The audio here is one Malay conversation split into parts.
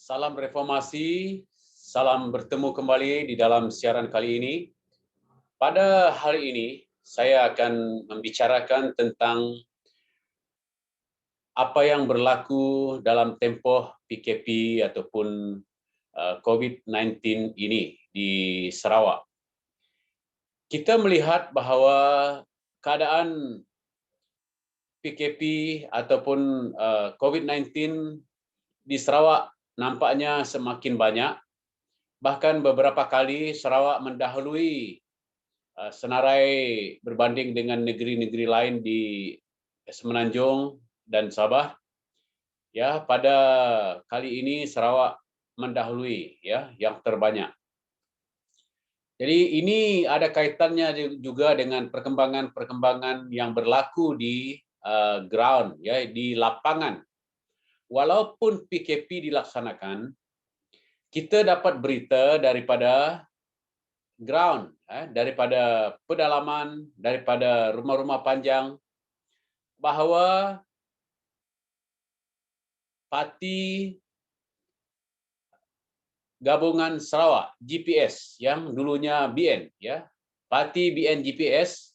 Salam reformasi, salam bertemu kembali di dalam siaran kali ini. Pada hari ini, saya akan membicarakan tentang apa yang berlaku dalam tempoh PKP ataupun COVID-19 ini di Sarawak. Kita melihat bahawa keadaan PKP ataupun COVID-19 di Sarawak nampaknya semakin banyak. Bahkan beberapa kali Sarawak mendahului senarai berbanding dengan negeri-negeri lain di Semenanjung dan Sabah. Ya, pada kali ini Sarawak mendahului ya yang terbanyak. Jadi ini ada kaitannya juga dengan perkembangan-perkembangan yang berlaku di ground ya, di lapangan. Walaupun PKP dilaksanakan, kita dapat berita daripada ground, daripada pedalaman, daripada rumah-rumah panjang, bahawa Parti Gabungan Sarawak GPS yang dulunya BN, ya, Parti BN GPS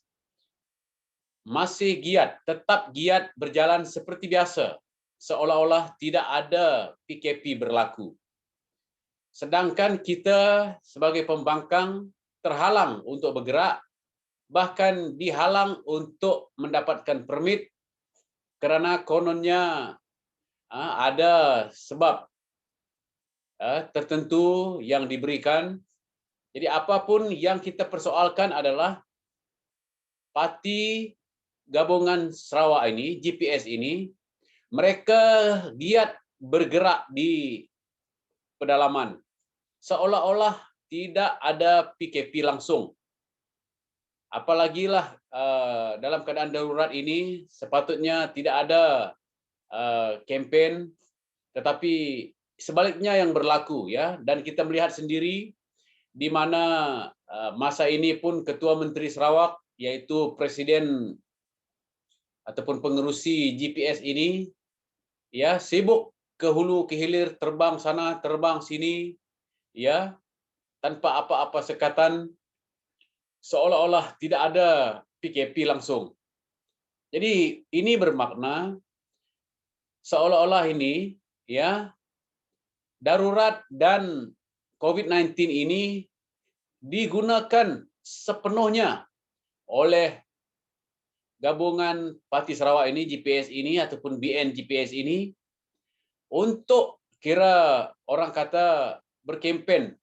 masih tetap giat berjalan seperti biasa, seolah-olah tidak ada PKP berlaku. Sedangkan kita sebagai pembangkang terhalang untuk bergerak, bahkan dihalang untuk mendapatkan permit kerana kononnya ada sebab tertentu yang diberikan. Jadi apapun yang kita persoalkan adalah Parti Gabungan Sarawak ini, GPS ini, mereka giat bergerak di pedalaman, seolah-olah tidak ada PKP langsung. Apalagilah dalam keadaan darurat ini sepatutnya tidak ada kempen, tetapi sebaliknya yang berlaku ya, dan kita melihat sendiri di mana masa ini pun Ketua Menteri Sarawak yaitu Presiden ataupun pengerusi GPS ini ya sibuk ke hulu ke hilir, terbang sana terbang sini ya tanpa apa-apa sekatan, seolah-olah tidak ada PKP langsung. Jadi ini bermakna seolah-olah ini ya darurat dan COVID-19 ini digunakan sepenuhnya oleh gabungan Parti Sarawak ini, GPS ini ataupun BN GPS ini untuk kira orang kata berkempen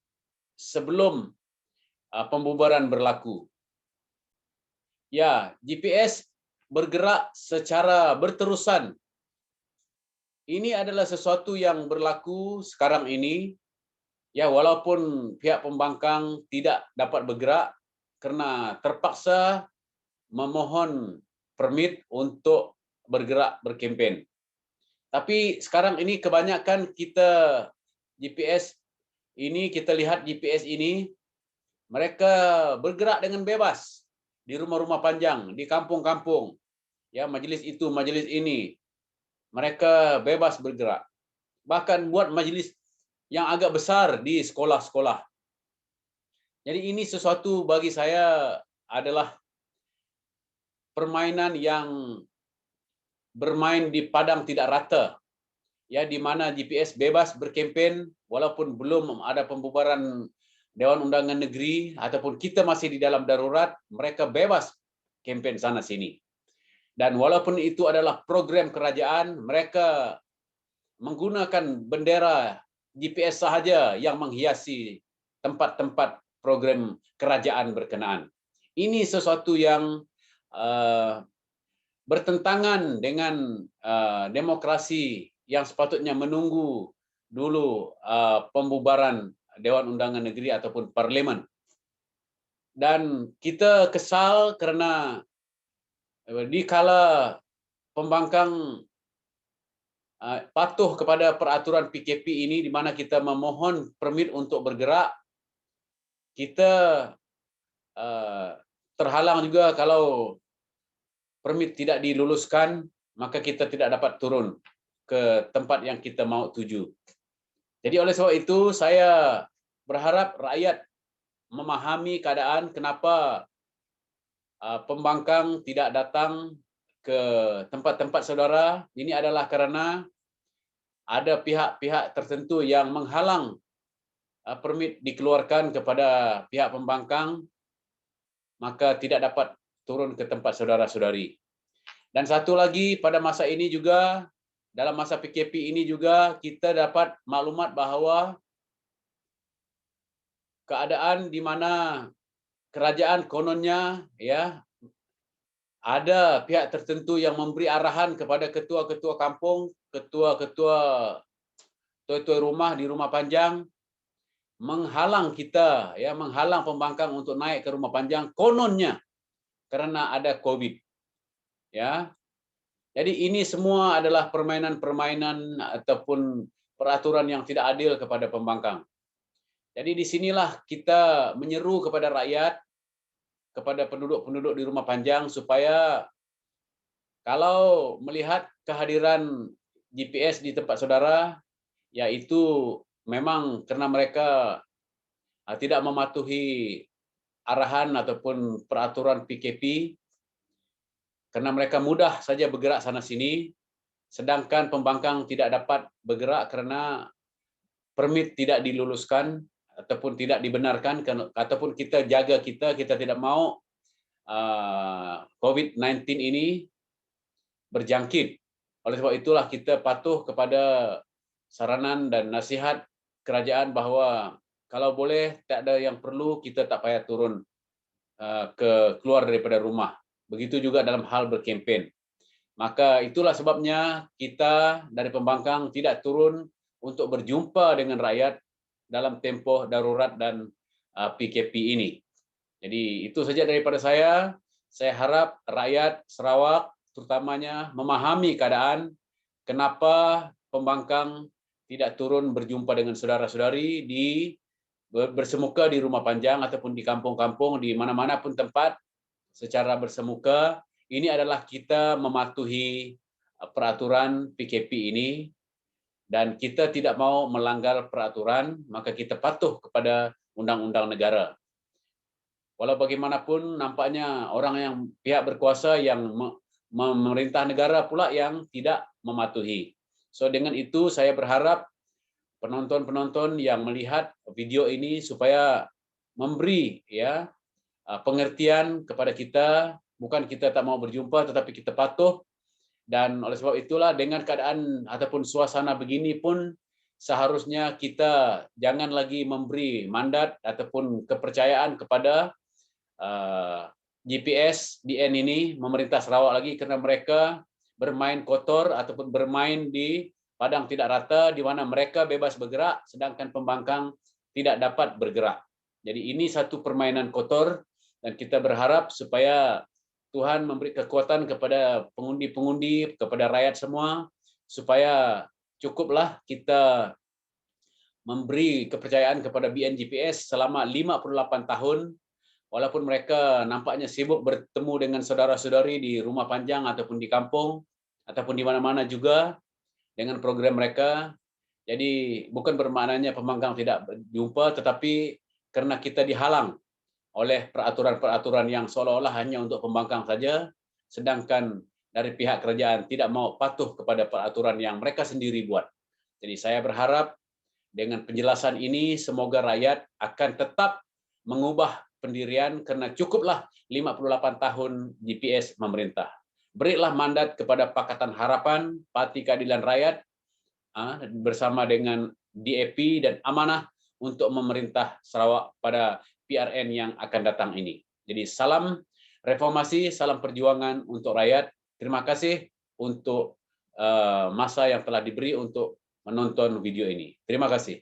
sebelum pembubaran berlaku. Ya, GPS bergerak secara berterusan. Ini adalah sesuatu yang berlaku sekarang ini. Ya, walaupun pihak pembangkang tidak dapat bergerak kerana terpaksa memohon permit untuk bergerak berkempen. Tapi sekarang ini kebanyakan kita GPS ini, kita lihat GPS ini, mereka bergerak dengan bebas di rumah-rumah panjang, di kampung-kampung. Ya, majlis itu, majlis ini. Mereka bebas bergerak. Bahkan buat majlis yang agak besar di sekolah-sekolah. Jadi ini sesuatu bagi saya adalah permainan yang bermain di padang tidak rata. Ya, di mana GPS bebas berkempen walaupun belum ada pembubaran Dewan Undangan Negeri ataupun kita masih di dalam darurat, mereka bebas kempen sana sini. Dan walaupun itu adalah program kerajaan, mereka menggunakan bendera GPS sahaja yang menghiasi tempat-tempat program kerajaan berkenaan. Ini sesuatu yang bertentangan dengan demokrasi yang sepatutnya menunggu dulu pembubaran Dewan Undangan Negeri ataupun Parlimen. Dan kita kesal kerana dikala pembangkang patuh kepada peraturan PKP ini di mana kita memohon permit untuk bergerak, kita terhalang juga kalau permit tidak diluluskan, maka kita tidak dapat turun ke tempat yang kita mau tuju. Jadi oleh sebab itu saya berharap rakyat memahami keadaan kenapa pembangkang tidak datang ke tempat-tempat saudara. Ini adalah karena ada pihak-pihak tertentu yang menghalang permit dikeluarkan kepada pihak pembangkang, maka tidak dapat turun ke tempat saudara-saudari. Dan satu lagi, pada masa ini juga, dalam masa PKP ini juga, kita dapat maklumat bahawa keadaan di mana kerajaan kononnya ada pihak tertentu yang memberi arahan kepada ketua-ketua kampung, ketua-ketua rumah di Rumah Panjang, menghalang kita, menghalang pembangkang untuk naik ke Rumah Panjang, kononnya karena ada COVID. Jadi ini semua adalah permainan-permainan ataupun peraturan yang tidak adil kepada pembangkang. Jadi disinilah kita menyeru kepada rakyat, kepada penduduk-penduduk di Rumah Panjang, supaya kalau melihat kehadiran GPS di tempat saudara, yaitu memang karena mereka tidak mematuhi arahan ataupun peraturan PKP, karena mereka mudah saja bergerak sana-sini, sedangkan pembangkang tidak dapat bergerak karena permit tidak diluluskan ataupun tidak dibenarkan, ataupun kita jaga kita tidak mau COVID-19 ini berjangkit. Oleh sebab itulah kita patuh kepada saranan dan nasihat kerajaan bahawa kalau boleh tak ada yang perlu, kita tak payah turun keluar daripada rumah. Begitu juga dalam hal berkempen. Maka itulah sebabnya kita dari pembangkang tidak turun untuk berjumpa dengan rakyat dalam tempoh darurat dan PKP ini. Jadi itu saja daripada saya. Saya harap rakyat Sarawak terutamanya memahami keadaan kenapa pembangkang tidak turun berjumpa dengan saudara-saudari bersemuka di Rumah Panjang ataupun di kampung-kampung, di mana-mana pun tempat secara bersemuka. Ini adalah kita mematuhi peraturan PKP ini, dan kita tidak mau melanggar peraturan, maka kita patuh kepada undang-undang negara. Walau bagaimanapun nampaknya orang yang pihak berkuasa yang memerintah negara pula yang tidak mematuhi. So dengan itu saya berharap penonton-penonton yang melihat video ini supaya memberi pengertian kepada kita, bukan kita tak mau berjumpa tetapi kita patuh. Dan oleh sebab itulah dengan keadaan ataupun suasana begini pun seharusnya kita jangan lagi memberi mandat ataupun kepercayaan kepada GPS DN ini, pemerintah Sarawak lagi, kerana mereka bermain kotor ataupun bermain di padang tidak rata di mana mereka bebas bergerak sedangkan pembangkang tidak dapat bergerak. Jadi ini satu permainan kotor dan kita berharap supaya Tuhan memberi kekuatan kepada pengundi-pengundi, kepada rakyat semua, supaya cukuplah kita memberi kepercayaan kepada BNGPS selama 58 tahun, walaupun mereka nampaknya sibuk bertemu dengan saudara-saudari di Rumah Panjang ataupun di kampung, ataupun di mana-mana juga dengan program mereka. Jadi bukan bermaknanya pembangkang tidak berjumpa, tetapi karena kita dihalang oleh peraturan-peraturan yang seolah-olah hanya untuk pembangkang saja, sedangkan dari pihak kerajaan tidak mau patuh kepada peraturan yang mereka sendiri buat. Jadi saya berharap dengan penjelasan ini semoga rakyat akan tetap mengubah pendirian, karena cukuplah 58 tahun GPS memerintah. Berilah mandat kepada Pakatan Harapan, Parti Keadilan Rakyat bersama dengan DAP dan Amanah untuk memerintah Sarawak pada PRN yang akan datang ini. Jadi salam reformasi, salam perjuangan untuk rakyat. Terima kasih untuk masa yang telah diberi untuk menonton video ini. Terima kasih.